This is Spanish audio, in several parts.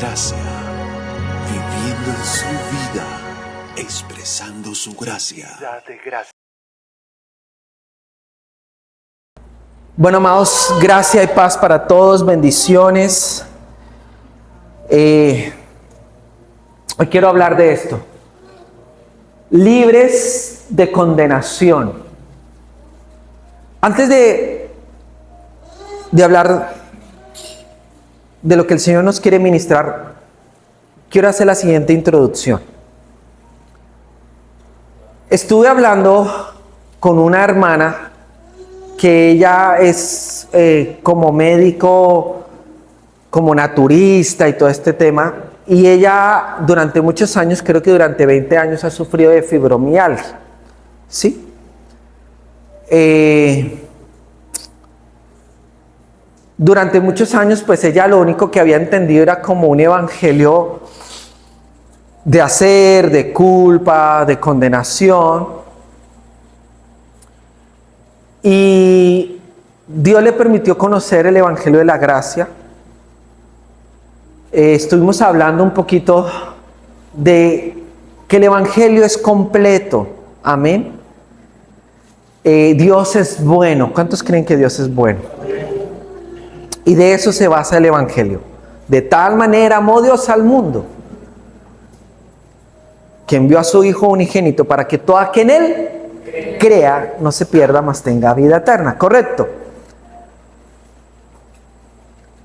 gracia, viviendo en su vida, expresando su gracia. Date gracias. Bueno, amados, gracia y paz para todos, bendiciones. Hoy quiero hablar de esto. Libres de condenación. Antes de hablar de lo que el Señor nos quiere ministrar, quiero hacer la siguiente introducción. Estuve hablando con una hermana que ella es como médico, como naturista y todo este tema, y ella durante muchos años, creo que durante 20 años, ha sufrido de fibromialgia, ¿sí? Durante muchos años, pues ella lo único que había entendido era como un evangelio de hacer, de culpa, de condenación. Y Dios le permitió conocer el evangelio de la gracia. Estuvimos hablando un poquito de que el evangelio es completo. Amén. Dios es bueno. ¿Cuántos creen que Dios es bueno? Y de eso se basa el evangelio. De tal manera amó Dios al mundo, que envió a su Hijo unigénito para que todo aquel en él crea no se pierda, mas tenga vida eterna. Correcto.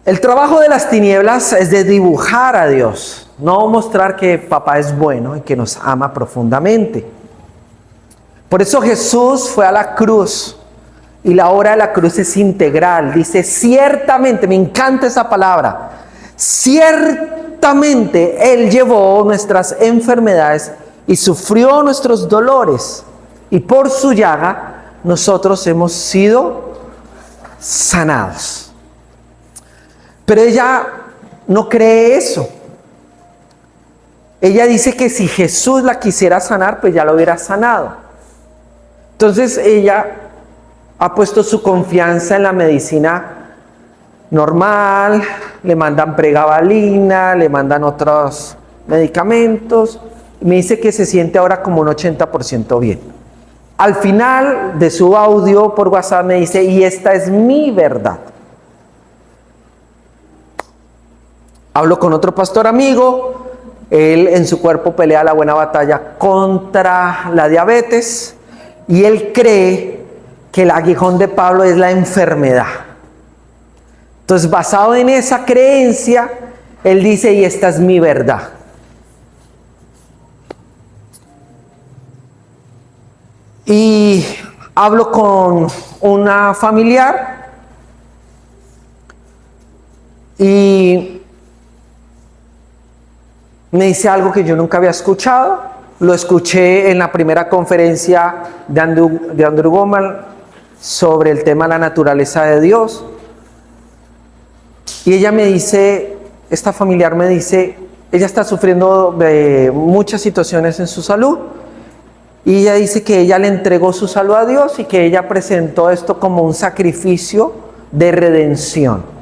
El trabajo de las tinieblas es de dibujar a Dios, no mostrar que papá es bueno y que nos ama profundamente. Por eso Jesús fue a la cruz, y la obra de la cruz es integral. Dice ciertamente, me encanta esa palabra, ciertamente Él llevó nuestras enfermedades y sufrió nuestros dolores, y por su llaga nosotros hemos sido sanados. Pero ella no cree eso. Ella dice que si Jesús la quisiera sanar, pues ya la hubiera sanado. Entonces ella ha puesto su confianza en la medicina normal, le mandan pregabalina, le mandan otros medicamentos. Me dice que se siente ahora como un 80% bien. Al final de su audio por WhatsApp me dice, y esta es mi verdad. Hablo con otro pastor amigo, él en su cuerpo pelea la buena batalla contra la diabetes, y él cree que el aguijón de Pablo es la enfermedad. Entonces, basado en esa creencia, él dice, y esta es mi verdad. Y hablo con una familiar y me dice algo que yo nunca había escuchado. Lo escuché en la primera conferencia de Andrew Womack sobre el tema de la naturaleza de Dios. Y ella me dice, esta familiar me dice, ella está sufriendo de muchas situaciones en su salud. Y ella dice que ella le entregó su salud a Dios y que ella presentó esto como un sacrificio de redención.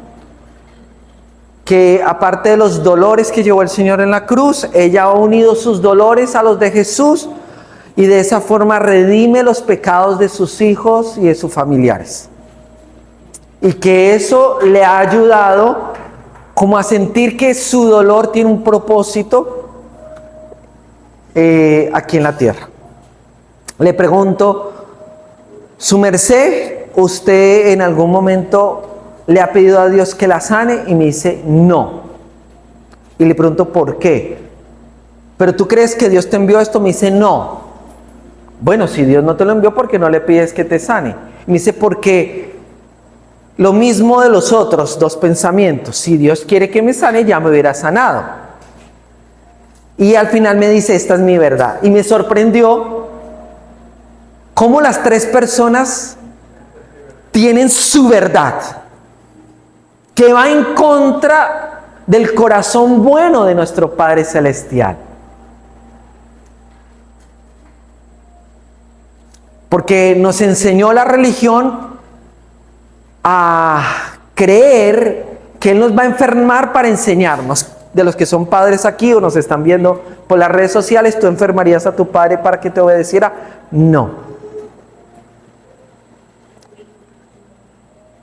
Que aparte de los dolores que llevó el Señor en la cruz, ella ha unido sus dolores a los de Jesús y de esa forma redime los pecados de sus hijos y de sus familiares. Y que eso le ha ayudado como a sentir que su dolor tiene un propósito aquí en la tierra. Le pregunto, ¿su merced, usted en algún momento le ha pedido a Dios que la sane? Y me dice, no. Y le pregunto, ¿por qué? ¿Pero tú crees que Dios te envió esto? Me dice, no. Bueno, si Dios no te lo envió, ¿por qué no le pides que te sane? Y me dice, porque lo mismo de los otros dos pensamientos. Si Dios quiere que me sane, ya me hubiera sanado. Y al final me dice, esta es mi verdad. Y me sorprendió cómo las tres personas tienen su verdad, que va en contra del corazón bueno de nuestro Padre Celestial. Porque nos enseñó la religión a creer que Él nos va a enfermar para enseñarnos. de los que son padres aquí o nos están viendo por las redes sociales, ¿tú enfermarías a tu padre para que te obedeciera? No.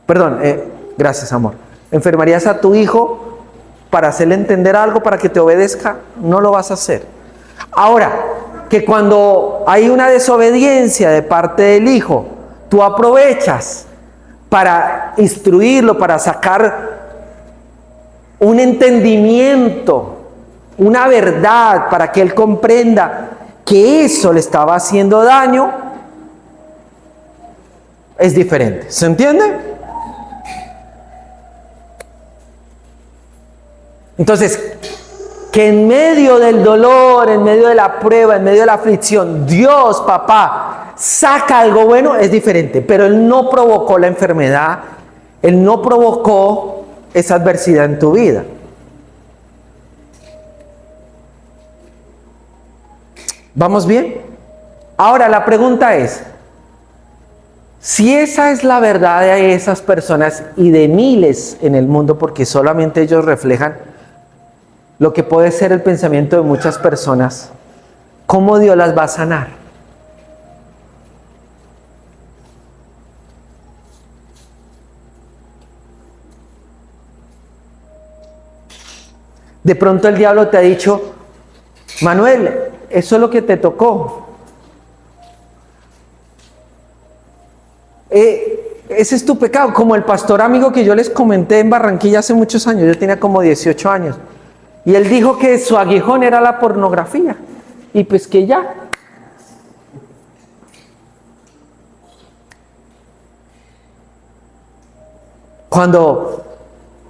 Perdón, gracias, amor. ¿Enfermarías a tu hijo para hacerle entender algo, para que te obedezca? No lo vas a hacer. Ahora, que cuando hay una desobediencia de parte del hijo, tú aprovechas para instruirlo, para sacar un entendimiento, una verdad, para que él comprenda que eso le estaba haciendo daño, es diferente. ¿Se entiende? Entonces, que en medio del dolor, en medio de la prueba, en medio de la aflicción, Dios, papá, saca algo bueno, es diferente. Pero Él no provocó la enfermedad, Él no provocó esa adversidad en tu vida. ¿Vamos bien? Ahora la pregunta es, si esa es la verdad de esas personas y de miles en el mundo, porque solamente ellos reflejan lo que puede ser el pensamiento de muchas personas, ¿cómo Dios las va a sanar? De pronto el diablo te ha dicho, Manuel, eso es lo que te tocó. Ese es tu pecado, como el pastor amigo que yo les comenté en Barranquilla hace muchos años, yo tenía como 18 años. Y él dijo que su aguijón era la pornografía. Y pues que ya. Cuando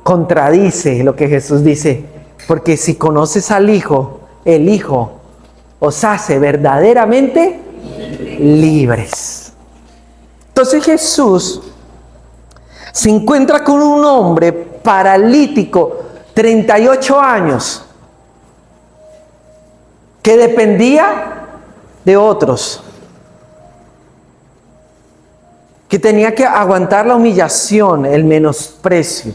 contradice lo que Jesús dice, porque si conoces al Hijo, el Hijo os hace verdaderamente libres. Entonces Jesús se encuentra con un hombre paralítico, 38 años, que dependía de otros, que tenía que aguantar la humillación, el menosprecio.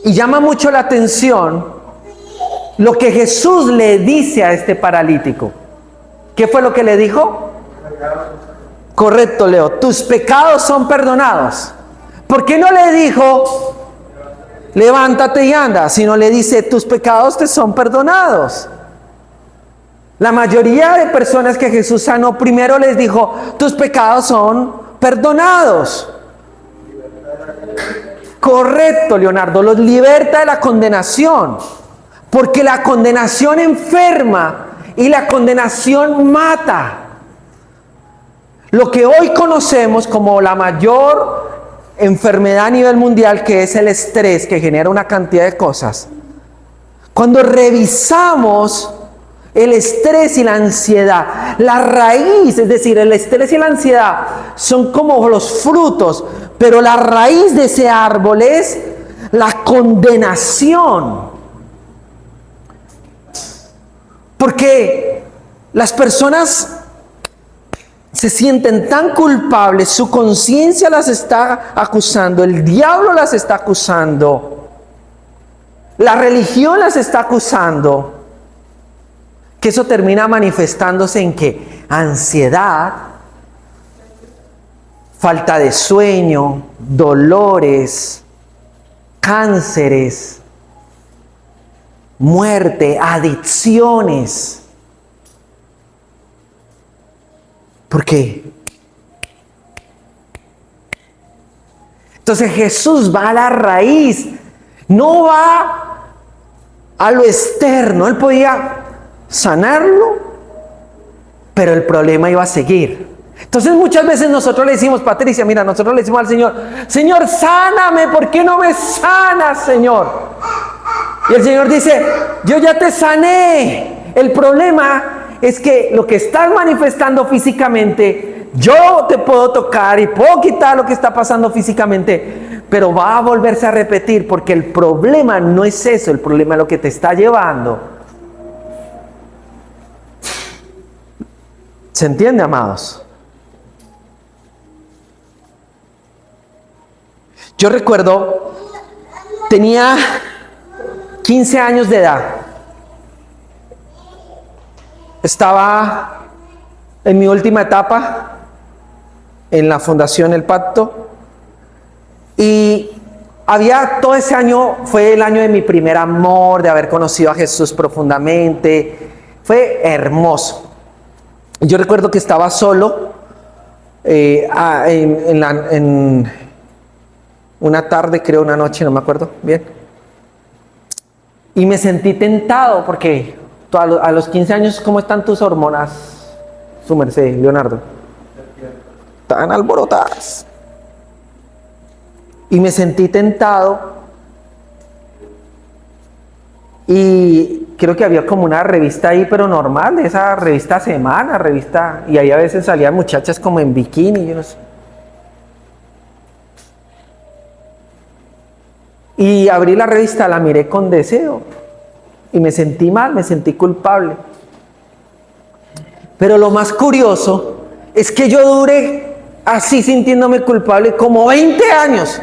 Y llama mucho la atención lo que Jesús le dice a este paralítico. ¿Qué fue lo que le dijo? Correcto, Leo, tus pecados son perdonados. ¿Por qué no le dijo levántate y anda, sino le dice, tus pecados te son perdonados? La mayoría de personas que Jesús sanó, primero les dijo, tus pecados son perdonados. Correcto, Leonardo, los liberta de la condenación, porque la condenación enferma y la condenación mata. Lo que hoy conocemos como la mayor enfermedad a nivel mundial, que es el estrés, que genera una cantidad de cosas. Cuando revisamos el estrés y la ansiedad, la raíz, es decir, el estrés y la ansiedad son como los frutos, pero la raíz de ese árbol es la condenación. Porque las personas se sienten tan culpables, su conciencia las está acusando, el diablo las está acusando, la religión las está acusando, que eso termina manifestándose en ¿qué? Ansiedad, falta de sueño, dolores, cánceres, muerte, adicciones. ¿Por qué? Entonces Jesús va a la raíz, no va a lo externo. Él podía sanarlo, pero el problema iba a seguir. Entonces muchas veces nosotros le decimos, Patricia, mira, nosotros le decimos al Señor, Señor, sáname, ¿por qué no me sanas, Señor? Y el Señor dice, yo ya te sané. El problema es que lo que estás manifestando físicamente, yo te puedo tocar y puedo quitar lo que está pasando físicamente, pero va a volverse a repetir, porque el problema no es eso, el problema es lo que te está llevando. ¿Se entiende, amados? Yo recuerdo, tenía 15 años de edad. Estaba en mi última etapa en la Fundación El Pacto y todo ese año fue el año de mi primer amor, de haber conocido a Jesús profundamente. Fue hermoso. Yo recuerdo que estaba solo en una tarde, creo, una noche, no me acuerdo bien. Y me sentí tentado porque a los 15 años, ¿cómo están tus hormonas, su merced, Leonardo? Están alborotadas. Y me sentí tentado. Y creo que había como una revista ahí, pero normal, de esa revista Semana, y ahí a veces salían muchachas como en bikini, yo no sé. Y abrí la revista, la miré con deseo y me sentí mal, me sentí culpable. Pero lo más curioso es que yo duré así sintiéndome culpable como 20 años.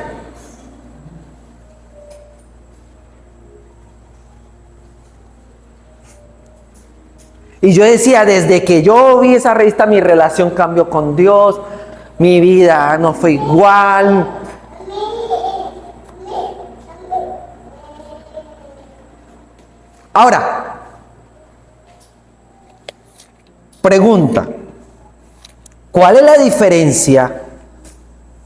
Y yo decía, desde que yo vi esa revista, mi relación cambió con Dios, mi vida no fue igual. Ahora, pregunta, ¿cuál es la diferencia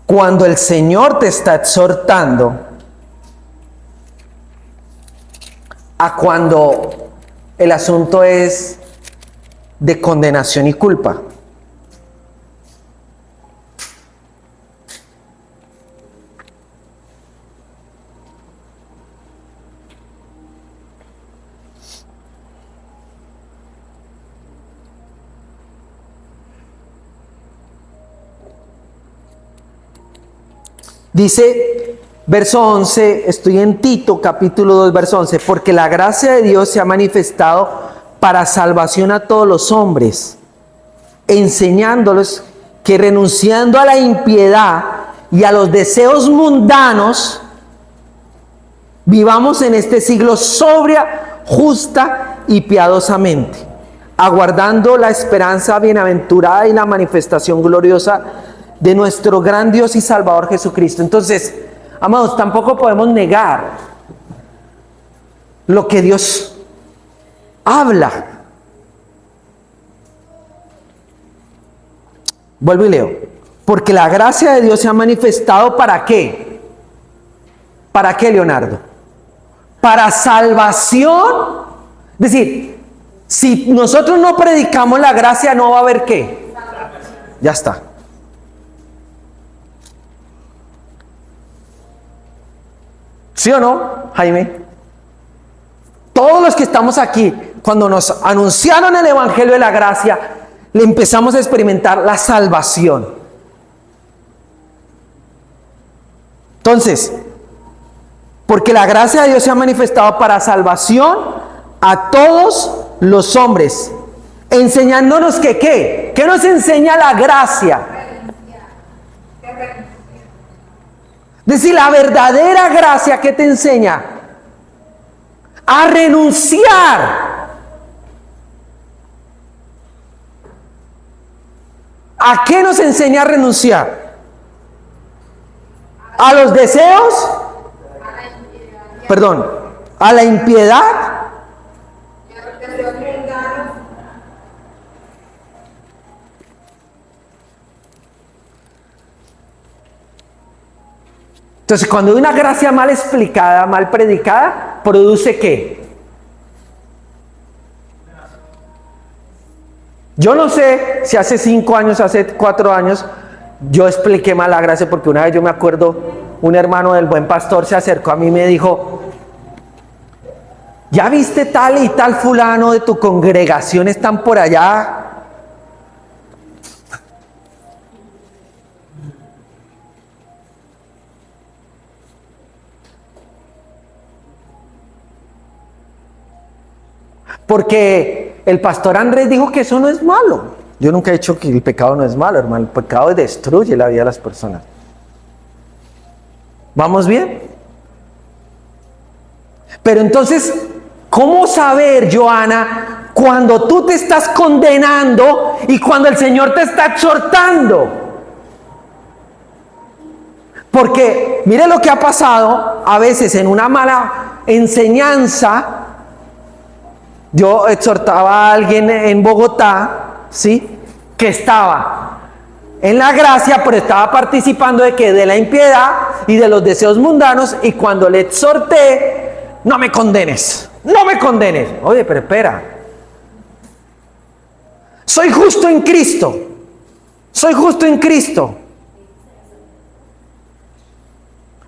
cuando el Señor te está exhortando a cuando el asunto es de condenación y culpa? Dice, verso 11, estoy en Tito, capítulo 2, verso 11, porque la gracia de Dios se ha manifestado para salvación a todos los hombres, enseñándoles que renunciando a la impiedad y a los deseos mundanos, vivamos en este siglo sobria, justa y piadosamente, aguardando la esperanza bienaventurada y la manifestación gloriosa de nuestro gran Dios y Salvador Jesucristo. Entonces, amados, tampoco podemos negar lo que Dios habla. Vuelvo y leo. Porque la gracia de Dios se ha manifestado ¿para qué? ¿Para qué, Leonardo? Para salvación. Es decir, si nosotros no predicamos la gracia, no va a haber ¿qué? Ya está. ¿Sí o no, Jaime? Todos los que estamos aquí, cuando nos anunciaron el Evangelio de la gracia, le empezamos a experimentar la salvación. Entonces, porque la gracia de Dios se ha manifestado para salvación a todos los hombres, enseñándonos que ¿qué? ¿Qué nos enseña la gracia? Es decir, la verdadera gracia que te enseña a renunciar. ¿A qué nos enseña a renunciar? ¿A los deseos? Perdón, ¿a la impiedad? Entonces, cuando hay una gracia mal explicada, mal predicada, ¿produce qué? Yo no sé si hace 5 años, hace 4 años, yo expliqué mal la gracia, porque una vez yo me acuerdo, un hermano del Buen Pastor se acercó a mí y me dijo, ¿ya viste tal y tal fulano de tu congregación están por allá? Porque el pastor Andrés dijo que eso no es malo. Yo nunca he dicho que el pecado no es malo, hermano. El pecado destruye la vida de las personas. ¿Vamos bien? Pero entonces, ¿cómo saber, Joana, cuando tú te estás condenando y cuando el Señor te está exhortando? Porque mire lo que ha pasado a veces en una mala enseñanza. Yo exhortaba a alguien en Bogotá, ¿sí?, que estaba en la gracia, pero estaba participando de la impiedad y de los deseos mundanos, y cuando le exhorté, no me condenes, no me condenes. Oye, pero espera, soy justo en Cristo, soy justo en Cristo.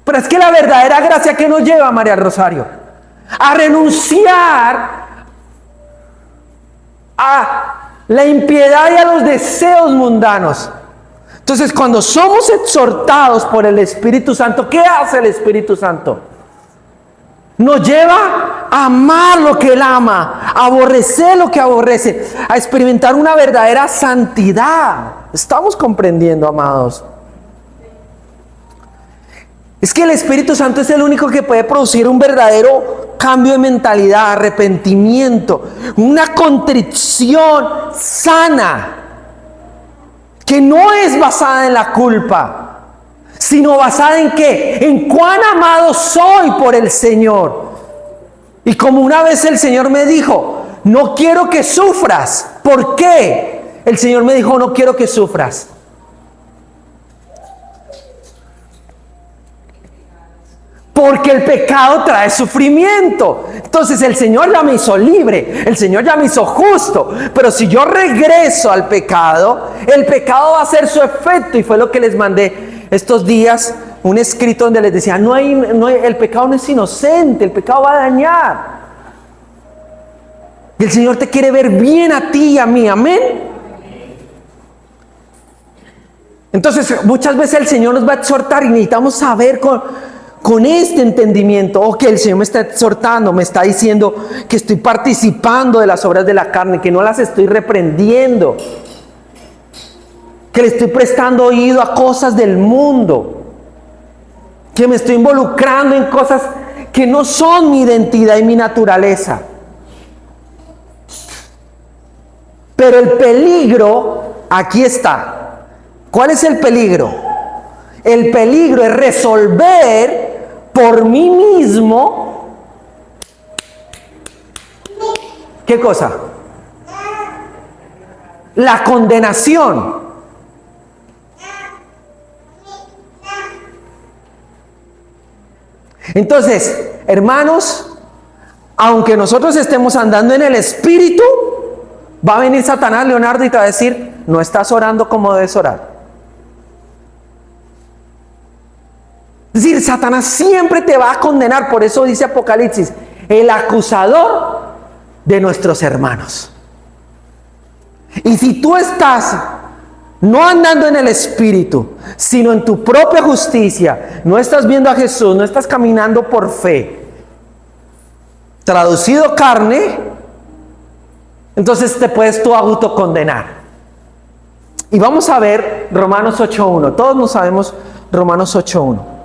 Pero es que la verdadera gracia que nos lleva, María Rosario, a renunciar a la impiedad y a los deseos mundanos. Entonces, cuando somos exhortados por el Espíritu Santo, ¿qué hace el Espíritu Santo? Nos lleva a amar lo que Él ama, a aborrecer lo que aborrece, a experimentar una verdadera santidad. ¿Estamos comprendiendo, amados? Es que el Espíritu Santo es el único que puede producir un verdadero cambio de mentalidad, arrepentimiento, una contrición sana, que no es basada en la culpa, sino basada en ¿qué? En cuán amado soy por el Señor. Y como una vez el Señor me dijo, no quiero que sufras. ¿Por qué? El Señor me dijo, no quiero que sufras. Porque el pecado trae sufrimiento. Entonces el Señor ya me hizo libre, el Señor ya me hizo justo. Pero si yo regreso al pecado, el pecado va a hacer su efecto. Y fue lo que les mandé estos días, un escrito donde les decía, el pecado no es inocente, el pecado va a dañar. Y el Señor te quiere ver bien a ti y a mí, amén. Entonces muchas veces el Señor nos va a exhortar y necesitamos saber con este entendimiento, que el Señor me está exhortando, me está diciendo que estoy participando de las obras de la carne, que no las estoy reprendiendo, que le estoy prestando oído a cosas del mundo, que me estoy involucrando en cosas que no son mi identidad y mi naturaleza. Pero el peligro aquí está. ¿Cuál es el peligro? El peligro es resolver por mí mismo. ¿Qué cosa? La condenación. Entonces, hermanos, aunque nosotros estemos andando en el Espíritu, va a venir Satanás, Leonardo, y te va a decir, no estás orando como debes orar. Es decir, Satanás siempre te va a condenar. Por eso dice Apocalipsis, el acusador de nuestros hermanos. Y si tú estás no andando en el Espíritu, sino en tu propia justicia, no estás viendo a Jesús, no estás caminando por fe, traducido carne, entonces te puedes tú autocondenar. Y vamos a ver Romanos 8.1. Todos nos sabemos Romanos 8.1.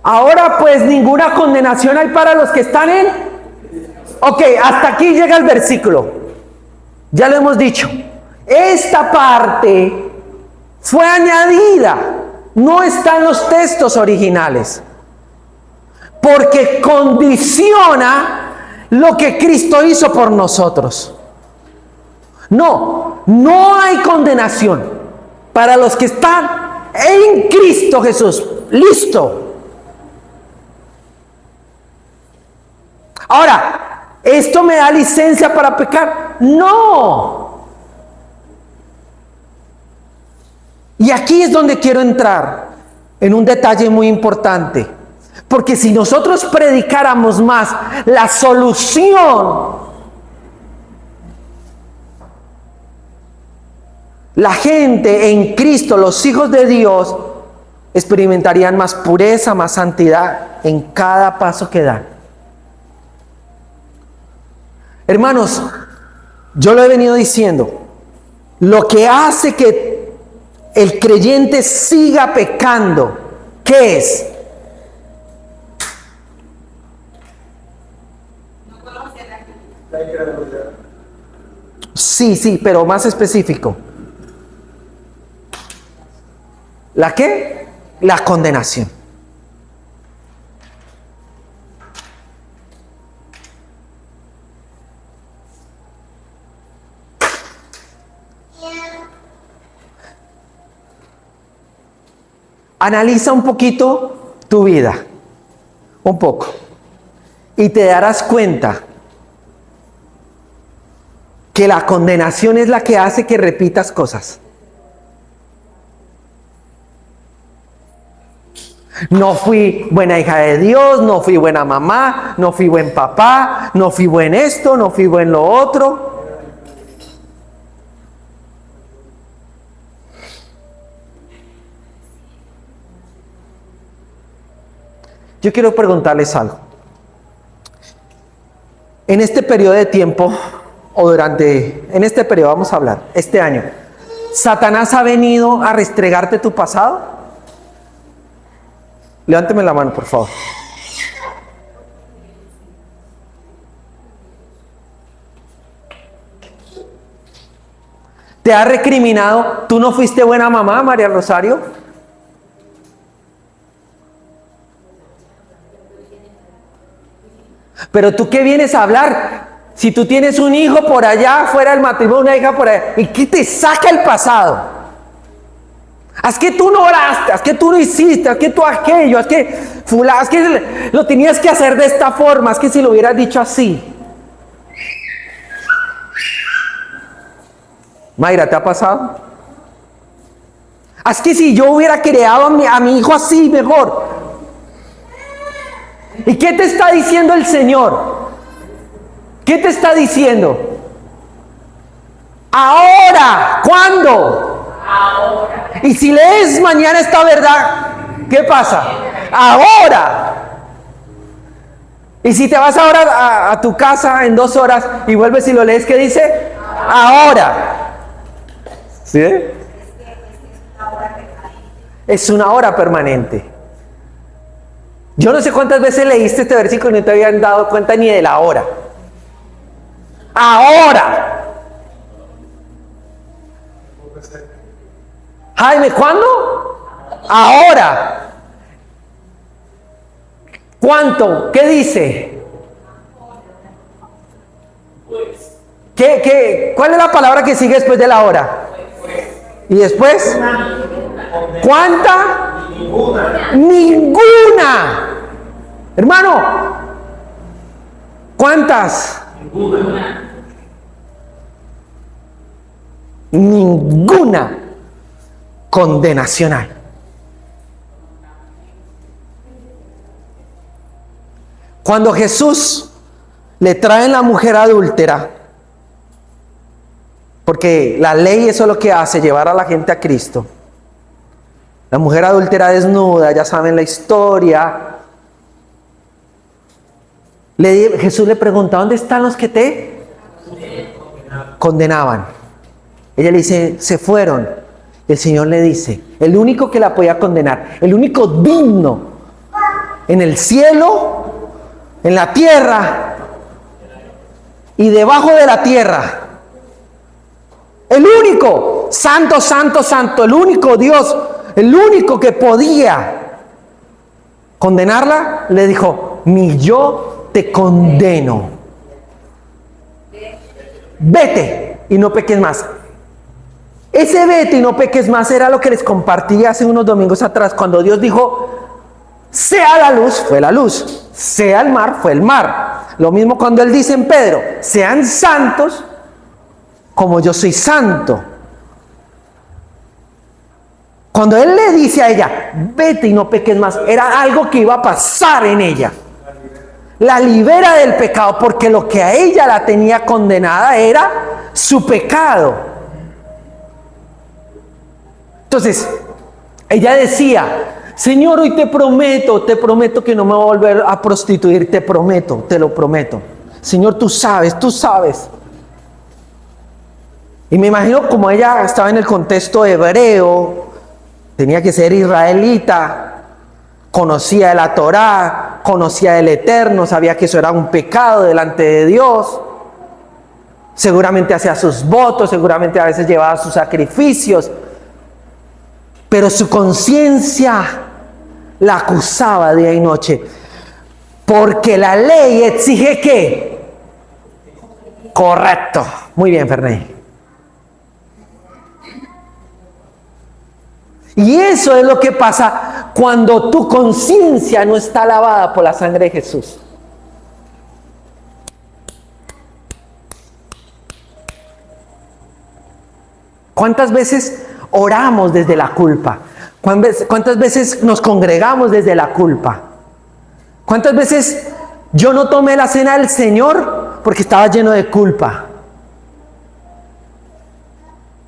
Ahora pues ninguna condenación hay para los que están en... Ok, hasta aquí llega el versículo. Ya lo hemos dicho. Esta parte fue añadida. No está en los textos originales. Porque condiciona lo que Cristo hizo por nosotros. No hay condenación para los que están en Cristo Jesús. Listo. Ahora, ¿esto me da licencia para pecar? No. Y aquí es donde quiero entrar en un detalle muy importante. Porque si nosotros predicáramos más la solución, la gente en Cristo, los hijos de Dios, experimentarían más pureza, más santidad en cada paso que dan. Hermanos, yo lo he venido diciendo, lo que hace que el creyente siga pecando, ¿qué es? Sí, pero más específico. ¿La qué? La condenación. Analiza un poquito tu vida, un poco, y te darás cuenta que la condenación es la que hace que repitas cosas. No fui buena hija de Dios, no fui buena mamá, no fui buen papá, no fui buen esto, no fui buen lo otro. Yo quiero preguntarles algo. En este periodo de tiempo, o en este periodo vamos a hablar, este año, ¿Satanás ha venido a restregarte tu pasado? Levánteme la mano, por favor. ¿Te ha recriminado? ¿Tú no fuiste buena mamá, María Rosario? Pero tú, ¿qué vienes a hablar? Si tú tienes un hijo por allá, fuera del matrimonio, una hija por allá, ¿y qué te saca el pasado? Es que tú no oraste, es que tú no hiciste, es que tú aquello, es que lo tenías que hacer de esta forma, es que si lo hubieras dicho así. Mayra, ¿te ha pasado? Es que si yo hubiera creado a mi hijo así, mejor. ¿Y qué te está diciendo el Señor? ¿Qué te está diciendo? Ahora. ¿Cuándo? Ahora. Y si lees mañana esta verdad, ¿qué pasa? Ahora. Y si te vas ahora a tu casa en 2 horas y vuelves y lo lees, ¿qué dice? Ahora. ¿Sí? Es una hora permanente. Yo no sé cuántas veces leíste este versículo y no te habían dado cuenta ni de la hora. Ahora. Jaime, ¿cuándo? Ahora. ¿Cuánto? ¿Qué dice? ¿Cuál es la palabra que sigue después de la hora? ¿Y después? ¿Cuánta? Ninguna. Hermano, ¿cuántas? Ninguna condenación hay. Cuando Jesús le trae la mujer adúltera, porque la ley eso es lo que hace, llevar a la gente a Cristo. La mujer adúltera desnuda, ya saben la historia. Jesús le pregunta, ¿dónde están los que te condenaban? Ella le dice, se fueron. El Señor le dice, el único que la podía condenar, el único digno en el cielo, en la tierra y debajo de la tierra. El único, santo, santo, santo, el único Dios, el único que podía condenarla, le dijo, ni yo te condeno. Vete y no peques más. Ese vete y no peques más era lo que les compartí hace unos domingos atrás, cuando Dios dijo, sea la luz, fue la luz, sea el mar, fue el mar. Lo mismo cuando Él dice en Pedro, sean santos como yo soy santo. Cuando Él le dice a ella, vete y no peques más, era algo que iba a pasar en ella. La libera del pecado, porque lo que a ella la tenía condenada era su pecado. Entonces, ella decía, Señor, hoy te prometo que no me voy a volver a prostituir, te prometo, te lo prometo. Señor, tú sabes. Y me imagino como ella estaba en el contexto hebreo, Tenía que ser israelita, conocía de la Torá, conocía del Eterno, sabía que eso era un pecado delante de Dios. Seguramente hacía sus votos, seguramente a veces llevaba sus sacrificios, pero su conciencia la acusaba día y noche, porque la ley exige ¿qué? Correcto. Muy bien, Ferney. Y eso es lo que pasa cuando tu conciencia no está lavada por la sangre de Jesús. ¿Cuántas veces oramos desde la culpa? ¿Cuántas veces nos congregamos desde la culpa? ¿Cuántas veces yo no tomé la cena del Señor porque estaba lleno de culpa?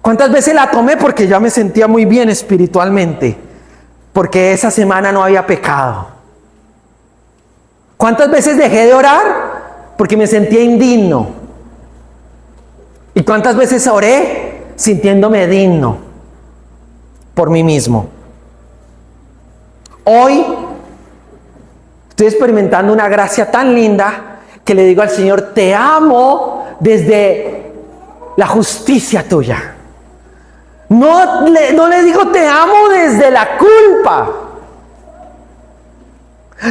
¿Cuántas veces la tomé porque ya me sentía muy bien espiritualmente? Porque esa semana no había pecado. ¿Cuántas veces dejé de orar? Porque me sentía indigno. ¿Y cuántas veces oré sintiéndome digno por mí mismo? Hoy estoy experimentando una gracia tan linda que le digo al Señor, te amo desde la justicia tuya. No le digo te amo desde la culpa.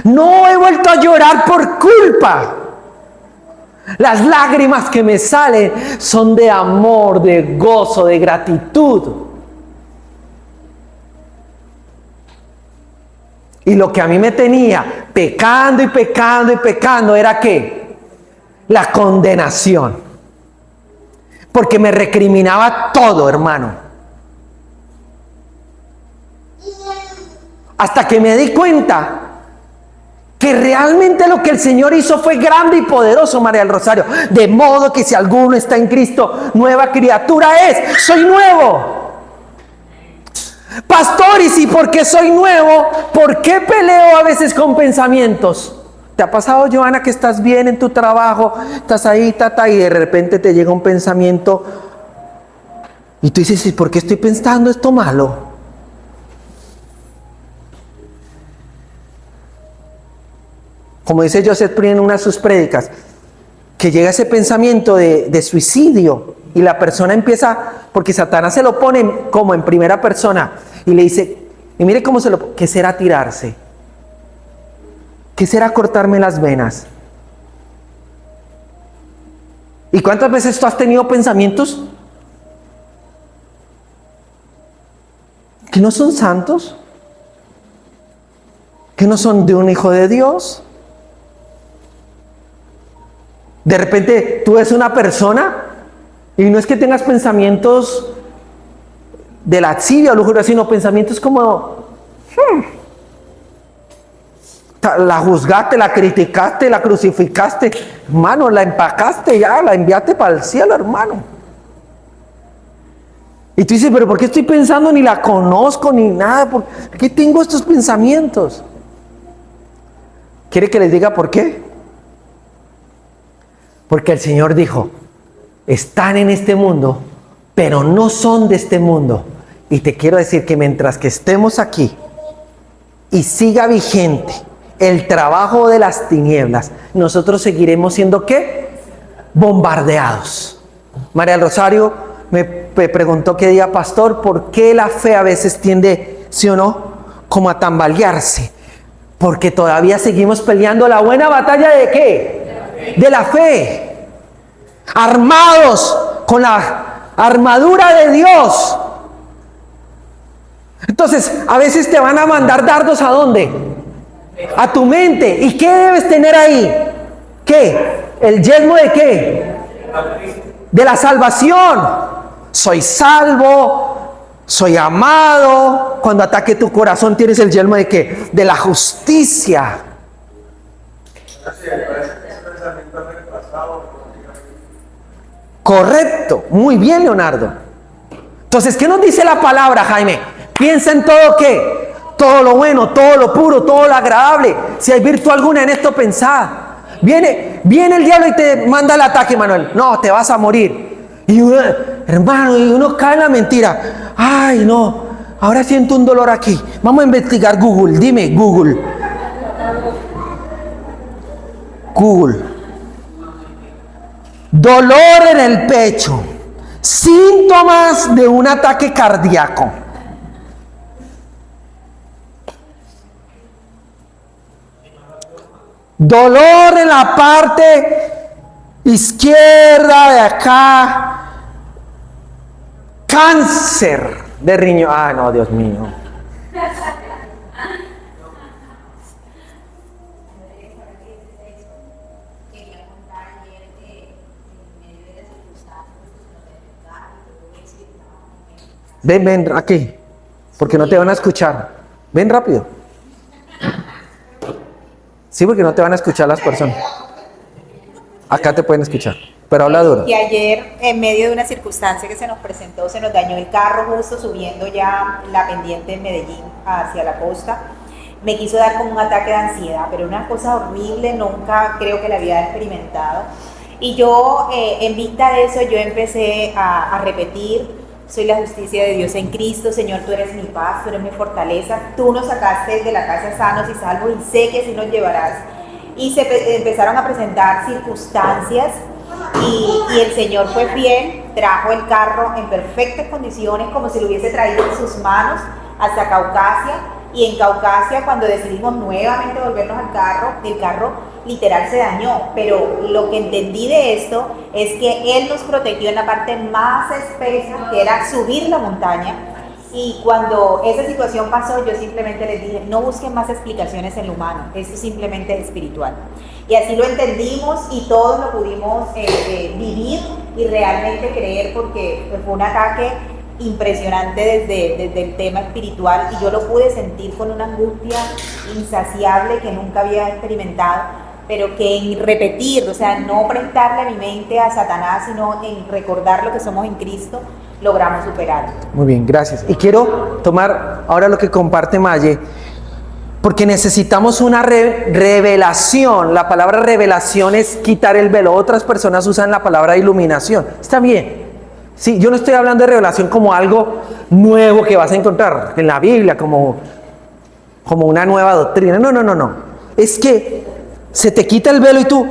No he vuelto a llorar por culpa. Las lágrimas que me salen son de amor, de gozo, de gratitud. Y lo que a mí me tenía pecando y pecando y pecando era ¿qué? La condenación. Porque me recriminaba todo, hermano. Hasta que me di cuenta que realmente lo que el Señor hizo fue grande y poderoso, María del Rosario. De modo que si alguno está en Cristo, nueva criatura es. Soy nuevo. Pastor, y si porque soy nuevo, ¿por qué peleo a veces con pensamientos? ¿Te ha pasado, Joana, que estás bien en tu trabajo, estás ahí, y de repente te llega un pensamiento y tú dices, ¿y por qué estoy pensando esto malo? Como dice Joseph Prince en una de sus prédicas, que llega ese pensamiento de suicidio y la persona empieza, porque Satanás se lo pone como en primera persona y le dice, y mire cómo se lo pone, ¿qué será tirarse? ¿Qué será cortarme las venas? ¿Y cuántas veces tú has tenido pensamientos que no son santos? ¿Que no son de un hijo de Dios? De repente tú ves una persona y no es que tengas pensamientos de lascivia o lujuria, sino pensamientos como la juzgaste, la criticaste, la crucificaste, hermano, la empacaste ya, la enviaste para el cielo, hermano. Y tú dices, pero ¿por qué estoy pensando? Ni la conozco ni nada, ¿por qué tengo estos pensamientos? ¿Quiere que les diga por qué? Porque el Señor dijo, están en este mundo, pero no son de este mundo. Y te quiero decir que mientras que estemos aquí y siga vigente el trabajo de las tinieblas, nosotros seguiremos siendo ¿qué? Bombardeados. María del Rosario me preguntó qué día, pastor, ¿por qué la fe a veces tiende, sí o no, como a tambalearse? Porque todavía seguimos peleando la buena batalla ¿de qué? De la fe, armados con la armadura de Dios. Entonces, a veces te van a mandar dardos ¿a dónde? A tu mente. ¿Y qué debes tener ahí? ¿Qué? ¿El yelmo de qué? De la salvación. Soy salvo, soy amado. Cuando ataque tu corazón tienes el yelmo de qué? De la justicia. Correcto, muy bien, Leonardo. Entonces, ¿qué nos dice la palabra, Jaime? Piensa en todo ¿qué? Todo lo bueno, todo lo puro, todo lo agradable. Si hay virtud alguna en esto, pensad. Viene el diablo y te manda el ataque, Manuel. No, te vas a morir. Y hermano, y uno cae en la mentira. Ay, no, ahora siento un dolor aquí. Vamos a investigar Google. Dime, Google. Google. Dolor en el pecho. Síntomas de un ataque cardíaco. Dolor en la parte izquierda de acá. Cáncer de riñón. Ah, no, Dios mío. Ven, aquí. Porque no te van a escuchar. Ven rápido. Sí, porque no te van a escuchar las personas. Acá te pueden escuchar. Pero habla duro. Y ayer, en medio de una circunstancia que se nos presentó, se nos dañó el carro justo subiendo ya la pendiente de Medellín hacia la costa. Me quiso dar como un ataque de ansiedad, pero una cosa horrible, nunca creo que la había experimentado. Y yo, en vista de eso, yo empecé a repetir: soy la justicia de Dios en Cristo, Señor, tú eres mi paz, tú eres mi fortaleza, tú nos sacaste de la casa sanos y salvos y sé que así nos llevarás. Y se empezaron a presentar circunstancias y el Señor fue fiel, trajo el carro en perfectas condiciones, como si lo hubiese traído en sus manos hasta Caucasia. Y en Caucasia, cuando decidimos nuevamente volvernos al carro, el carro literal se dañó, pero lo que entendí de esto es que Él nos protegió en la parte más espesa, que era subir la montaña. Y cuando esa situación pasó, yo simplemente les dije: no busquen más explicaciones en lo humano, esto simplemente es espiritual. Y así lo entendimos y todos lo pudimos vivir y realmente creer, porque fue un ataque impresionante desde el tema espiritual, y yo lo pude sentir con una angustia insaciable que nunca había experimentado, pero que en repetir, o sea, no prestarle a mi mente a Satanás, sino en recordar lo que somos en Cristo, logramos superar. Muy bien, gracias. Y quiero tomar ahora lo que comparte Maye, porque necesitamos una revelación. La palabra revelación es quitar el velo. Otras personas usan la palabra iluminación. Está bien. Sí, yo no estoy hablando de revelación como algo nuevo que vas a encontrar en la Biblia, como una nueva doctrina. No. Es que se te quita el velo y tú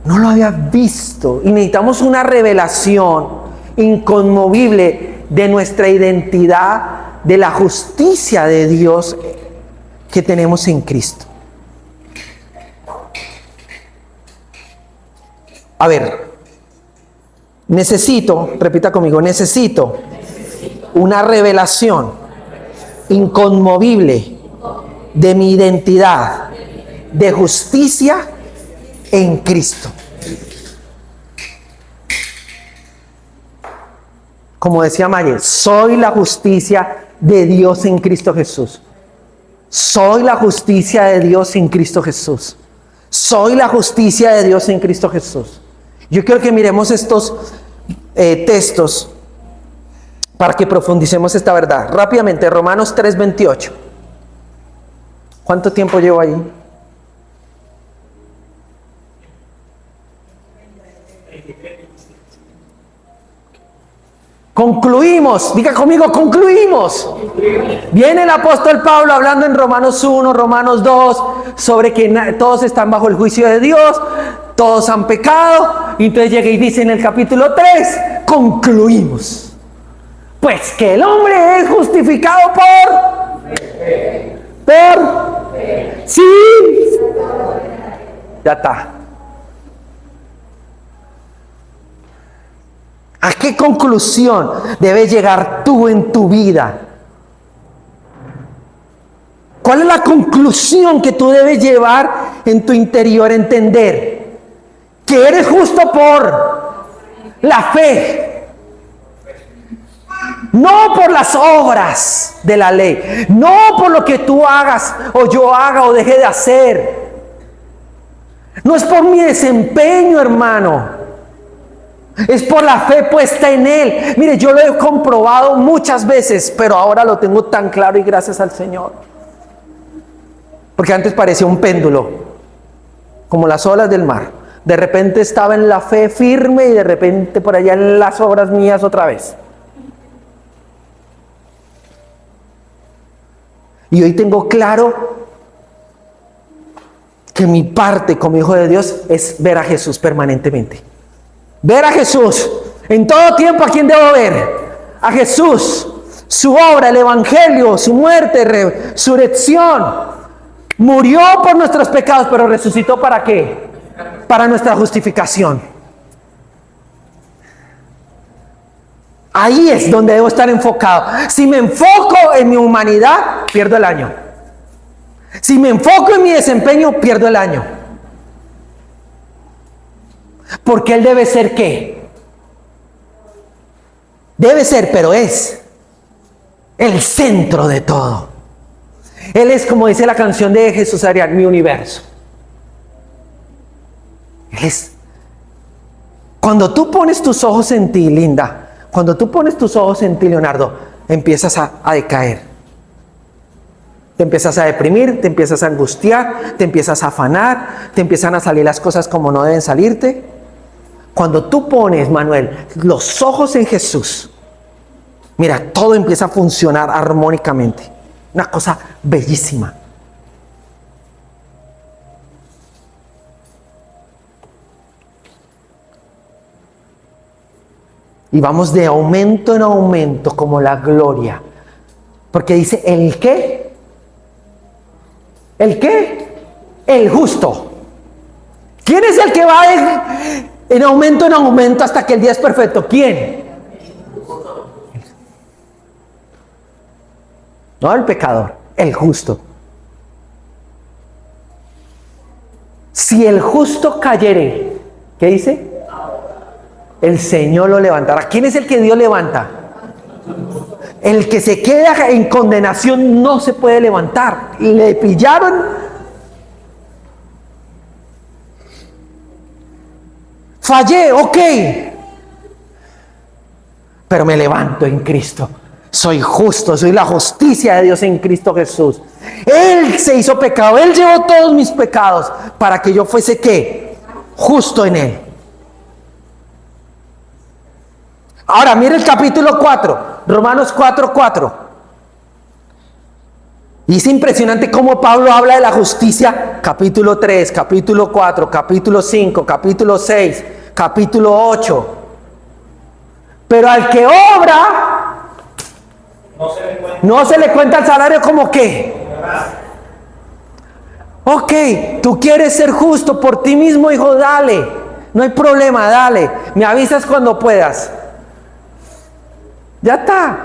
no lo habías visto. Y necesitamos una revelación inconmovible de nuestra identidad, de la justicia de Dios que tenemos en Cristo. A ver, repita conmigo, necesito una revelación inconmovible de mi identidad de justicia en Cristo. Como decía Mayer, soy la justicia de Dios en Cristo Jesús. Soy la justicia de Dios en Cristo Jesús. Soy la justicia de Dios en Cristo Jesús. Yo quiero que miremos estos textos para que profundicemos esta verdad. Rápidamente, Romanos 3:28. ¿Cuánto tiempo llevo ahí? Concluimos, diga conmigo, concluimos. Viene el apóstol Pablo hablando en Romanos 1, Romanos 2, sobre que todos están bajo el juicio de Dios, todos han pecado, y entonces llega y dice en el capítulo 3, concluimos. Pues que el hombre es justificado sí, ya está. ¿A qué conclusión debes llegar tú en tu vida? ¿Cuál es la conclusión que tú debes llevar en tu interior? Entender que eres justo por la fe, no por las obras de la ley, no por lo que tú hagas o yo haga o deje de hacer. No es por mi desempeño, hermano. Es por la fe puesta en Él. Mire, yo lo he comprobado muchas veces, pero ahora lo tengo tan claro y gracias al Señor. Porque antes parecía un péndulo, como las olas del mar. De repente estaba en la fe firme y de repente por allá en las obras mías otra vez. Y hoy tengo claro que mi parte como hijo de Dios es ver a Jesús permanentemente. Ver a Jesús. En todo tiempo, ¿a quién debo ver? A Jesús. Su obra, el evangelio, su muerte, resurrección. Murió por nuestros pecados, pero resucitó ¿para qué? Para nuestra justificación. Ahí es donde debo estar enfocado. Si me enfoco en mi humanidad, pierdo el año. Si me enfoco en mi desempeño, pierdo el año. Porque Él debe ser ¿qué? Debe ser, pero es el centro de todo. Él es, como dice la canción de Jesús Arián, mi universo. Él es. Cuando tú pones tus ojos en ti, Linda, cuando tú pones tus ojos en ti, Leonardo, empiezas a decaer. Te empiezas a deprimir, te empiezas a angustiar, te empiezas a afanar, te empiezan a salir las cosas como no deben salirte. Cuando tú pones, Manuel, los ojos en Jesús, mira, todo empieza a funcionar armónicamente. Una cosa bellísima. Y vamos de aumento en aumento como la gloria. Porque dice, ¿el qué? ¿El qué? El justo. ¿Quién es el que va en aumento hasta que el día es perfecto? ¿Quién? No el pecador, el justo. Si el justo cayere, ¿qué dice? El Señor lo levantará. ¿Quién es el que Dios levanta? El que se queda en condenación no se puede levantar. Le pillaron. Fallé, ok. Pero me levanto en Cristo. Soy justo, soy la justicia de Dios en Cristo Jesús. Él se hizo pecado, Él llevó todos mis pecados para que yo fuese ¿qué? Justo en Él. Ahora mire el capítulo 4, Romanos 4:4. Y es impresionante cómo Pablo habla de la justicia. Capítulo 3, capítulo 4, capítulo 5, capítulo 6, capítulo 8. Pero al que obra, no se le cuenta el salario como que. Ok, tú quieres ser justo por ti mismo, hijo, dale. No hay problema, dale. Me avisas cuando puedas. Ya está.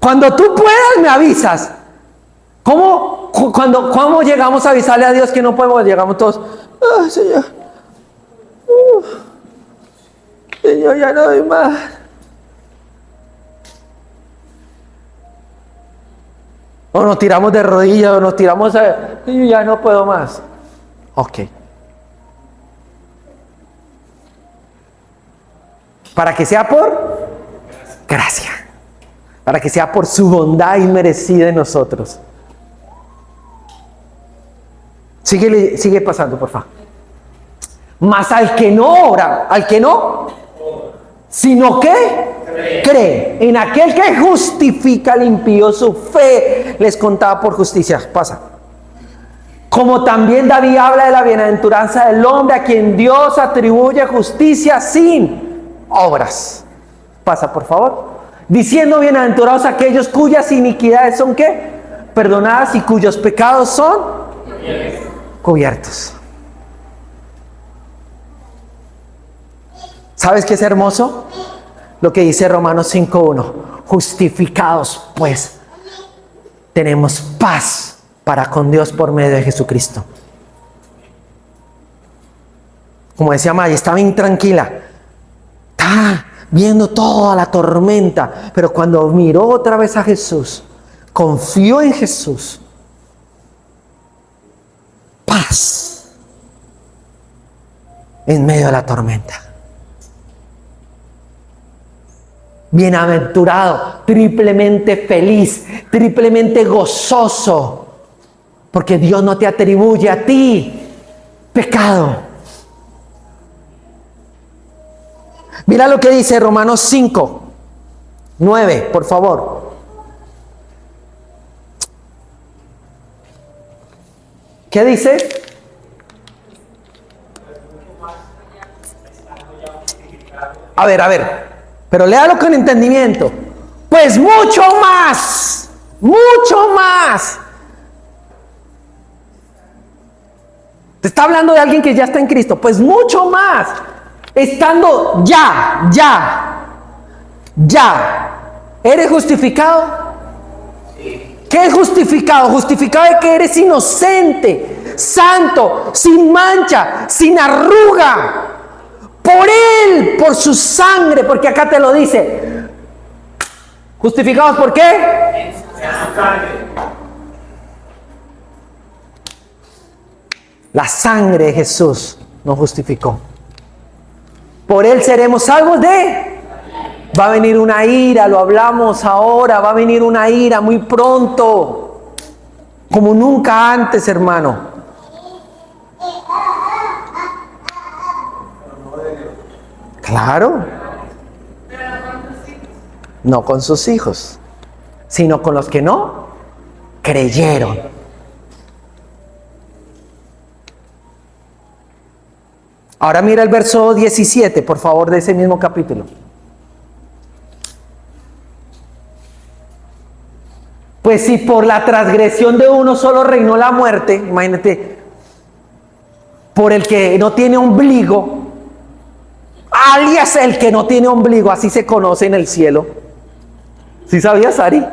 Cuando tú puedas, me avisas. ¿Cómo llegamos a avisarle a Dios que no podemos? Llegamos todos. Oh, Señor. Señor, ya no doy más. O nos tiramos de rodillas, o nos tiramos Señor, ya no puedo más. Ok. Para que sea por gracia. Para que sea por su bondad inmerecida en nosotros. Sigue pasando, por favor. Mas al que no obra, al que no, sino que cree en aquel que justifica al impío, su fe les contaba por justicia. Pasa. Como también David habla de la bienaventuranza del hombre a quien Dios atribuye justicia sin obras. Pasa, por favor. Diciendo, bienaventurados aquellos cuyas iniquidades son ¿qué? Perdonadas y cuyos pecados son cubiertos. ¿Sabes qué es hermoso? Lo que dice Romanos 5:1. Justificados, pues, tenemos paz para con Dios por medio de Jesucristo. Como decía Maya, estaba intranquila. Estaba viendo toda la tormenta. Pero cuando miró otra vez a Jesús, confió en Jesús. Paz en medio de la tormenta. Bienaventurado, triplemente feliz, triplemente gozoso, porque Dios no te atribuye a ti pecado. Mira lo que dice Romanos 5, 9, por favor. ¿Qué dice? A ver, pero léalo con entendimiento. Pues mucho más, mucho más. Te está hablando de alguien que ya está en Cristo. Pues mucho más, estando ya. ¿Eres justificado? ¿Qué es justificado? Justificado es que eres inocente, santo, sin mancha, sin arruga. Por Él, por su sangre, porque acá te lo dice. ¿Justificados por qué? La sangre de Jesús nos justificó. Por Él seremos salvos de... Va a venir una ira, lo hablamos ahora, va a venir una ira muy pronto, como nunca antes, hermano. Claro. No con sus hijos, sino con los que no creyeron. Ahora mira el verso 17, por favor, de ese mismo capítulo. Pues si por la transgresión de uno solo reinó la muerte, imagínate, por el que no tiene ombligo, alias el que no tiene ombligo, así se conoce en el cielo. ¿Sí sabías, Ari?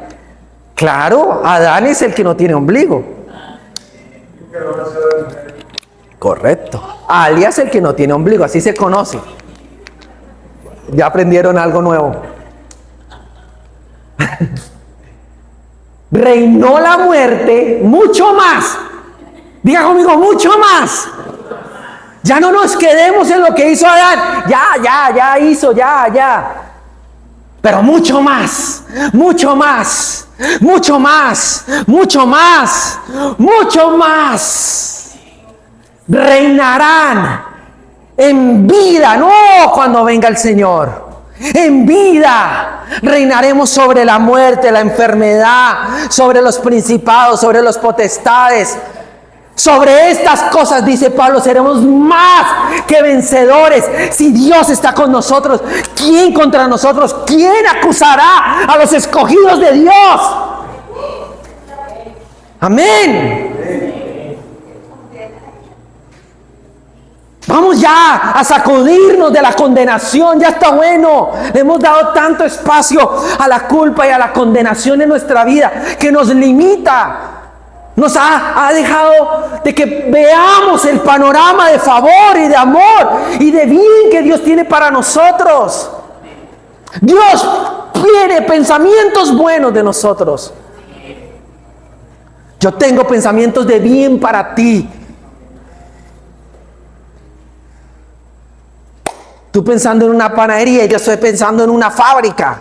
Claro, Adán es el que no tiene ombligo. Correcto. Alias el que no tiene ombligo, así se conoce. Ya aprendieron algo nuevo. Reinó la muerte mucho más. Diga conmigo, mucho más. Ya no nos quedemos en lo que hizo Adán. Ya hizo. Pero mucho más. Reinarán en vida, no cuando venga el Señor. En vida reinaremos sobre la muerte, la enfermedad, sobre los principados, sobre los potestades. Sobre estas cosas, dice Pablo, seremos más que vencedores. Si Dios está con nosotros, ¿quién contra nosotros? ¿Quién acusará a los escogidos de Dios? Amén. Vamos ya a sacudirnos de la condenación. Ya está bueno. Le hemos dado tanto espacio a la culpa y a la condenación en nuestra vida que nos limita. Nos ha dejado de que veamos el panorama de favor y de amor y de bien que Dios tiene para nosotros. Dios tiene pensamientos buenos de nosotros. Yo tengo pensamientos de bien para ti. Tú pensando en una panadería y yo estoy pensando en una fábrica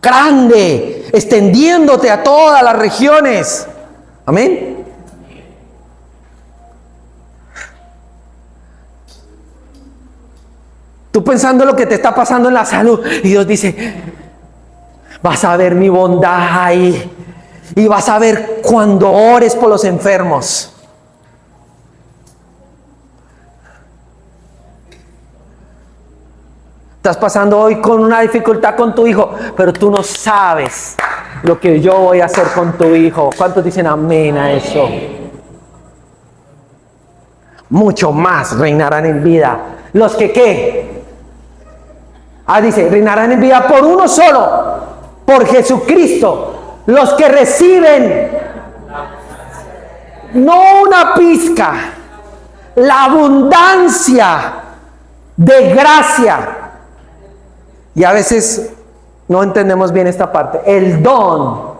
grande, extendiéndote a todas las regiones. Amén. Tú pensando en lo que te está pasando en la salud y Dios dice, vas a ver mi bondad ahí y vas a ver cuando ores por los enfermos. Estás pasando hoy con una dificultad con tu hijo, pero tú no sabes lo que yo voy a hacer con tu hijo. ¿Cuántos dicen amén a eso? Mucho más reinarán en vida. Los que ¿qué? Dice, reinarán en vida por uno solo, por Jesucristo. Los que reciben, no una pizca, la abundancia de gracia. Y a veces no entendemos bien esta parte. El don.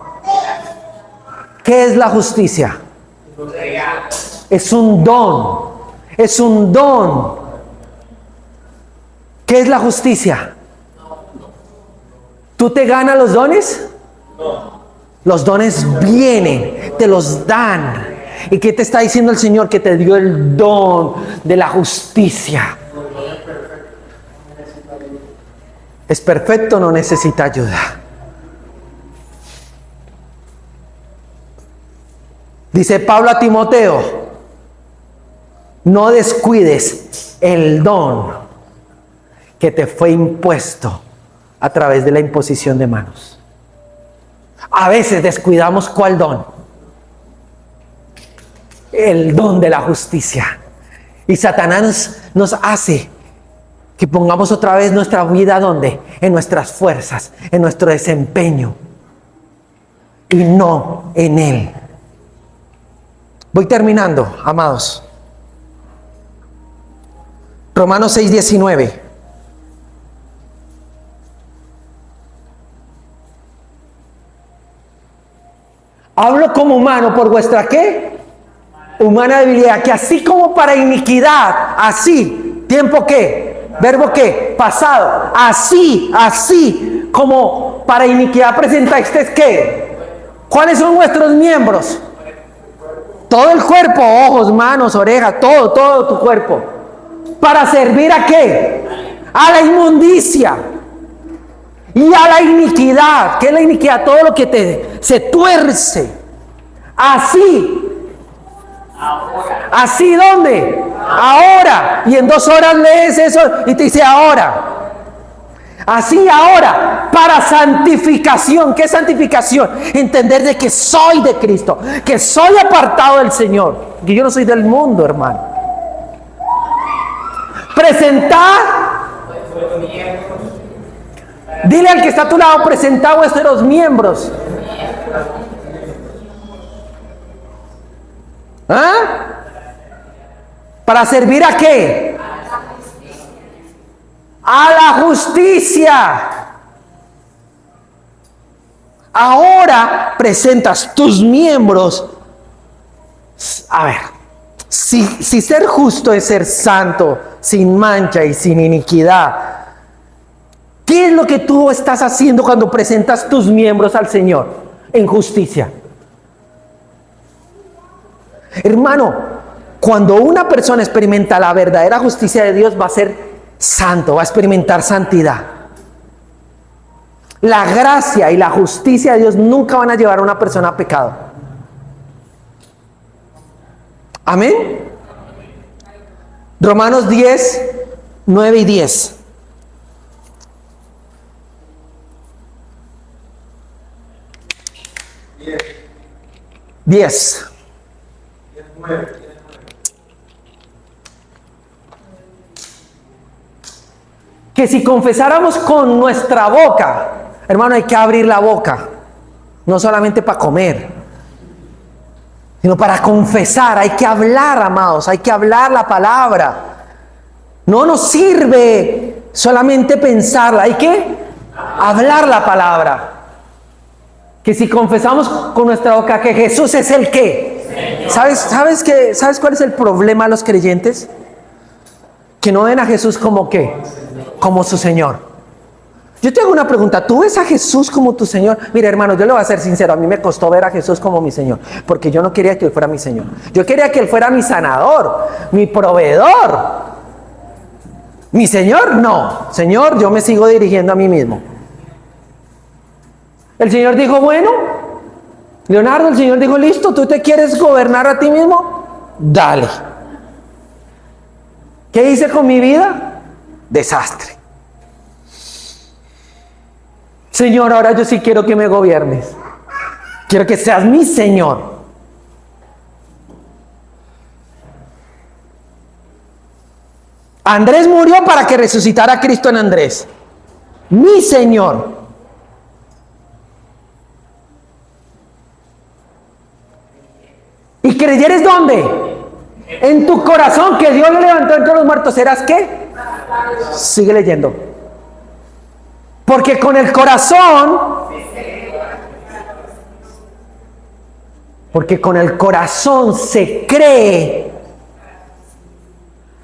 ¿Qué es la justicia? Es un don. Es un don. ¿Qué es la justicia? ¿Tú te ganas los dones? Los dones vienen, te los dan. ¿Y qué te está diciendo el Señor? Que te dio el don de la justicia. es perfecto, no necesita ayuda. Dice Pablo a Timoteo, no descuides el don que te fue impuesto a través de la imposición de manos. A veces descuidamos ¿cuál don? El don de la justicia. Y Satanás nos hace que pongamos otra vez nuestra vida ¿dónde? En nuestras fuerzas, en nuestro desempeño, y no en Él. Voy terminando, amados. Romanos 6:19. Hablo como humano por vuestra ¿qué? Humana debilidad, que así como para iniquidad, así, tiempo ¿qué? Verbo ¿qué? Pasado, así como para iniquidad presentasteis ¿qué? ¿Cuáles son vuestros miembros? Todo el cuerpo, ojos, manos, orejas, todo tu cuerpo. ¿Para servir a qué? A la inmundicia y a la iniquidad. ¿Qué es la iniquidad? Todo lo que se tuerce. Así ¿dónde? Ahora. Y en 2 horas lees eso y te dice ahora. Así ahora, para santificación. ¿Qué es santificación? Entender de que soy de Cristo, que soy apartado del Señor, que yo no soy del mundo, hermano. Presentar. Dile al que está a tu lado, presentad vuestros miembros. ¿Ah? ¿Para servir a qué? A la justicia. Ahora presentas tus miembros. A ver, si ser justo es ser santo, sin mancha y sin iniquidad, ¿qué es lo que tú estás haciendo cuando presentas tus miembros al Señor en justicia? Hermano, cuando una persona experimenta la verdadera justicia de Dios, va a ser santo, va a experimentar santidad. La gracia y la justicia de Dios nunca van a llevar a una persona a pecado. Amén. Romanos 10, 9 y 10. Diez. Que si confesáramos con nuestra boca, hermano, hay que abrir la boca, no solamente para comer, sino para confesar. Hay que hablar, amados, hay que hablar la palabra. No nos sirve solamente pensarla, hay que hablar la palabra. Que si confesamos con nuestra boca que Jesús es el ¿qué? ¿Sabes cuál es el problema de los creyentes? Que no ven a Jesús como ¿qué? Como su Señor. Yo te hago una pregunta, ¿tú ves a Jesús como tu Señor? Mira, hermano, yo le voy a ser sincero, a mí me costó ver a Jesús como mi Señor, porque yo no quería que Él fuera mi Señor. Yo quería que Él fuera mi sanador, mi proveedor. Mi Señor, no. Señor, yo me sigo dirigiendo a mí mismo. El Señor dijo, bueno, Leonardo, el Señor dijo, listo, ¿tú te quieres gobernar a ti mismo? Dale. ¿Qué hice con mi vida? Desastre. Señor, ahora yo sí quiero que me gobiernes. Quiero que seas mi Señor. Andrés murió para que resucitara a Cristo en Andrés. Mi Señor. ¿Y creyeres dónde? En tu corazón que Dios lo levantó entre los muertos. ¿Serás qué? Sigue leyendo. Porque con el corazón, se cree,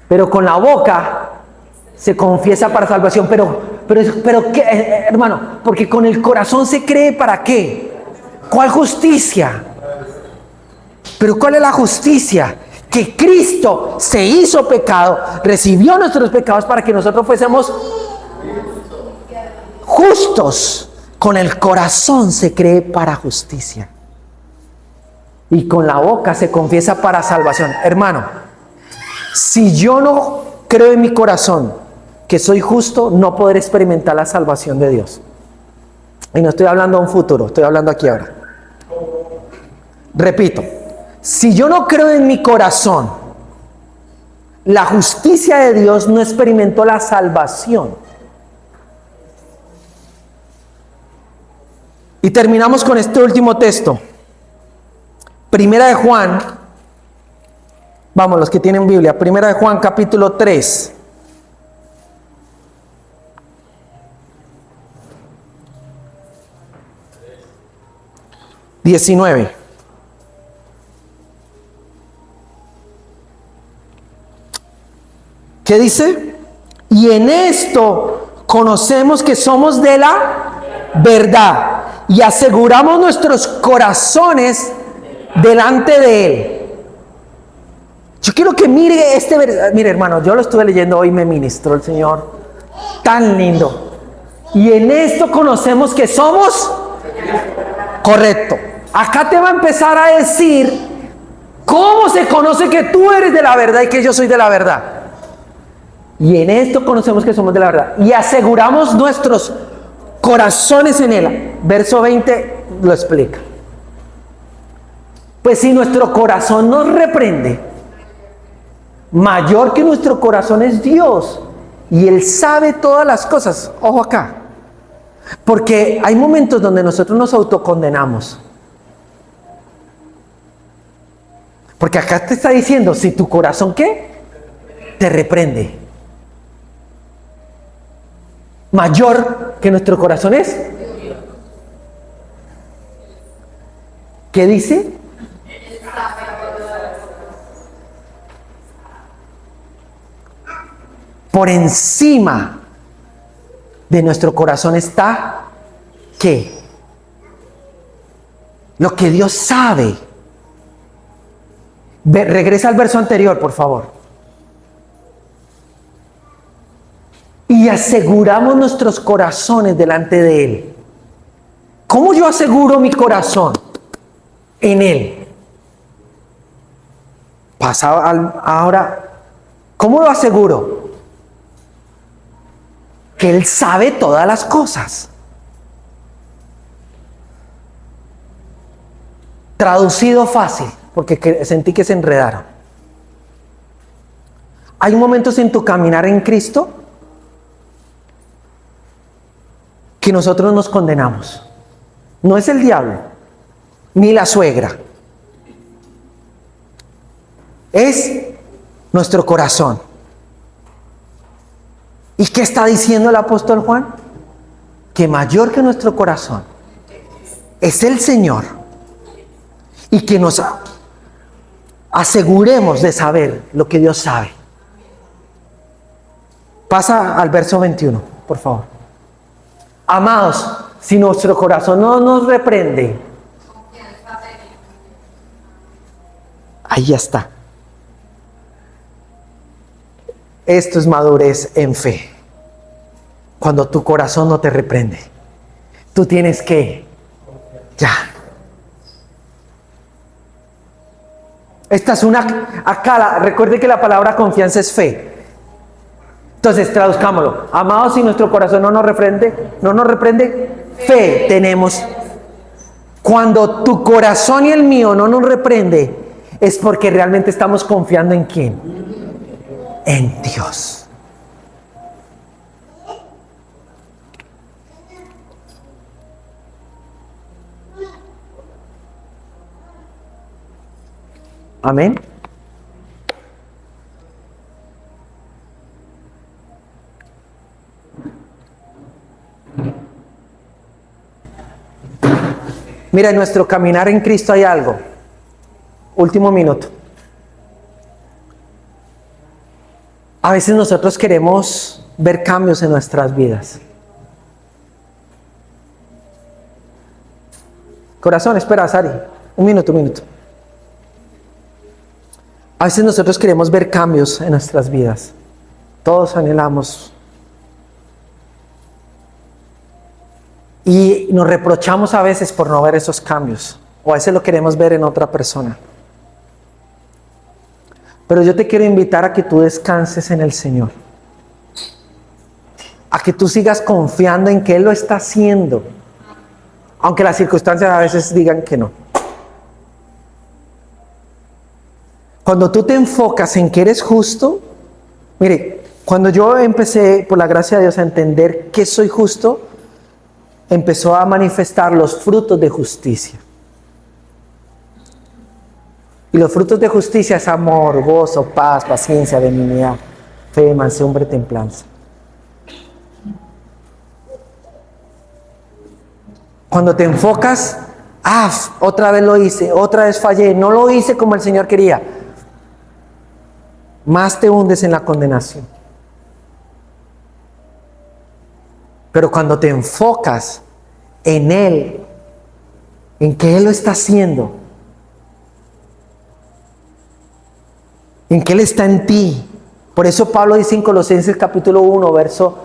pero con la boca se confiesa para salvación. Pero ¿qué, hermano? Porque con el corazón se cree, ¿para qué? ¿Cuál justicia? Pero ¿cuál es la justicia? Que Cristo se hizo pecado, recibió nuestros pecados para que nosotros fuésemos justos con el corazón se cree para justicia y con la boca se confiesa para salvación. Hermano, si yo no creo en mi corazón que soy justo, no podré experimentar la salvación de Dios. Y no estoy hablando de un futuro, estoy hablando aquí ahora. Repito, si yo no creo en mi corazón la justicia de Dios, no experimento la salvación. Y terminamos con este último texto. Primera de Juan, vamos, los que tienen Biblia, Primera de Juan capítulo 3. (19) ¿Qué dice? Y en esto conocemos que somos de la verdad y aseguramos nuestros corazones delante de Él. Yo quiero que mire este verso. Mire, hermano, yo lo estuve leyendo hoy, me ministró el Señor. Tan lindo. Y en esto conocemos que somos correcto. Acá te va a empezar a decir cómo se conoce que tú eres de la verdad y que yo soy de la verdad. Y en esto conocemos que somos de la verdad y aseguramos nuestros corazones en Él. Verso 20 lo explica. Pues si nuestro corazón nos reprende, mayor que nuestro corazón es Dios, y Él sabe todas las cosas. Ojo acá, porque hay momentos donde nosotros nos autocondenamos. Porque acá te está diciendo, si tu corazón, ¿qué? Te reprende. Mayor que nuestro corazón es. ¿Qué dice? Por encima de nuestro corazón está, ¿qué? Lo que Dios sabe. Regresa al verso anterior, por favor. Y aseguramos nuestros corazones delante de Él. ¿Cómo yo aseguro mi corazón? En Él. Pasa ahora, ¿cómo lo aseguro? Que Él sabe todas las cosas. Traducido fácil, porque sentí que se enredaron. Hay momentos en tu caminar en Cristo que nosotros nos condenamos. No es el diablo, ni la suegra. Es nuestro corazón. ¿Y qué está diciendo el apóstol Juan? Que mayor que nuestro corazón es el Señor. Y que nos aseguremos de saber lo que Dios sabe. Pasa al verso 21, por favor. Amados, si nuestro corazón no nos reprende, ahí ya está. Esto es madurez en fe. Cuando tu corazón no te reprende, tú tienes que ya. Esta es recuerde que la palabra confianza es fe. Entonces traduzcámoslo. Amados, si nuestro corazón no nos reprende, fe tenemos. Cuando tu corazón y el mío no nos reprende, es porque realmente estamos confiando en ¿quién? En Dios. Amén. Mira, en nuestro caminar en Cristo hay algo. Último minuto. A veces nosotros queremos ver cambios en nuestras vidas. Corazón, espera, Sari. Un minuto. A veces nosotros queremos ver cambios en nuestras vidas. Todos anhelamos. Y nos reprochamos a veces por no ver esos cambios. O a veces lo queremos ver en otra persona. Pero yo te quiero invitar a que tú descanses en el Señor. A que tú sigas confiando en que Él lo está haciendo. Aunque las circunstancias a veces digan que no. Cuando tú te enfocas en que eres justo, mire, cuando yo empecé, por la gracia de Dios, a entender que soy justo, empezó a manifestar los frutos de justicia. Y los frutos de justicia es amor, gozo, paz, paciencia, benignidad, fe, mansedumbre, templanza. Cuando te enfocas, otra vez lo hice, otra vez fallé, no lo hice como el Señor quería, más te hundes en la condenación. Pero cuando te enfocas en Él, en que Él lo está haciendo, en que Él está en ti. Por eso Pablo dice en Colosenses capítulo 1, verso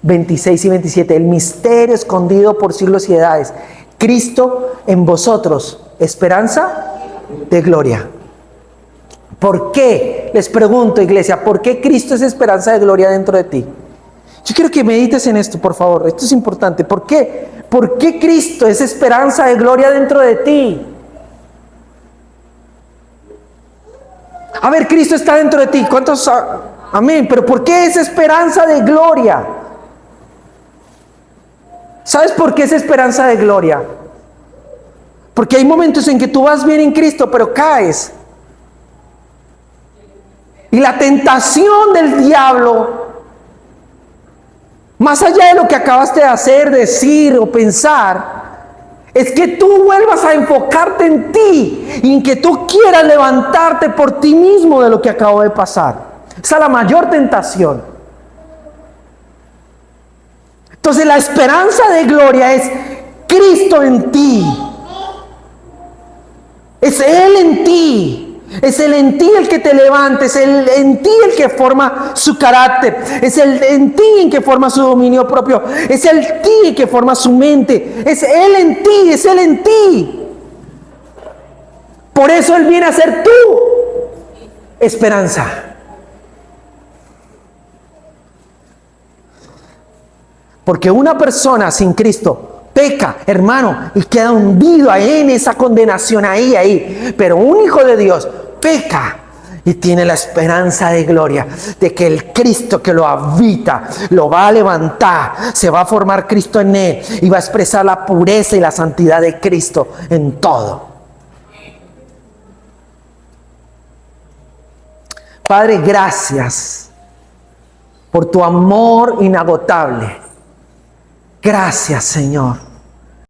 26 y 27, el misterio escondido por siglos y edades, Cristo en vosotros, esperanza de gloria. ¿Por qué? Les pregunto, iglesia, ¿por qué Cristo es esperanza de gloria dentro de ti? Yo quiero que medites en esto, por favor. Esto es importante. ¿Por qué? ¿Por qué Cristo es esperanza de gloria dentro de ti? A ver, Cristo está dentro de ti. ¿Cuántos? Amén. Pero ¿por qué es esperanza de gloria? ¿Sabes por qué es esperanza de gloria? Porque hay momentos en que tú vas bien en Cristo, pero caes. Y la tentación del diablo, más allá de lo que acabaste de hacer, decir o pensar, es que tú vuelvas a enfocarte en ti y en que tú quieras levantarte por ti mismo de lo que acabó de pasar. Esa es la mayor tentación. Entonces la esperanza de gloria es Cristo en ti. Es Él en ti. Es Él en ti el que te levanta, es Él en ti el que forma su carácter, es Él en ti el que forma su dominio propio, es Él en ti el que forma su mente, es Él en ti, es Él en ti. Por eso Él viene a ser tu esperanza. Porque una persona sin Cristo peca, hermano, y queda hundido ahí en esa condenación, ahí. Pero un hijo de Dios peca y tiene la esperanza de gloria de que el Cristo que lo habita lo va a levantar, se va a formar Cristo en él y va a expresar la pureza y la santidad de Cristo en todo. Padre, gracias por tu amor inagotable. Gracias, Señor.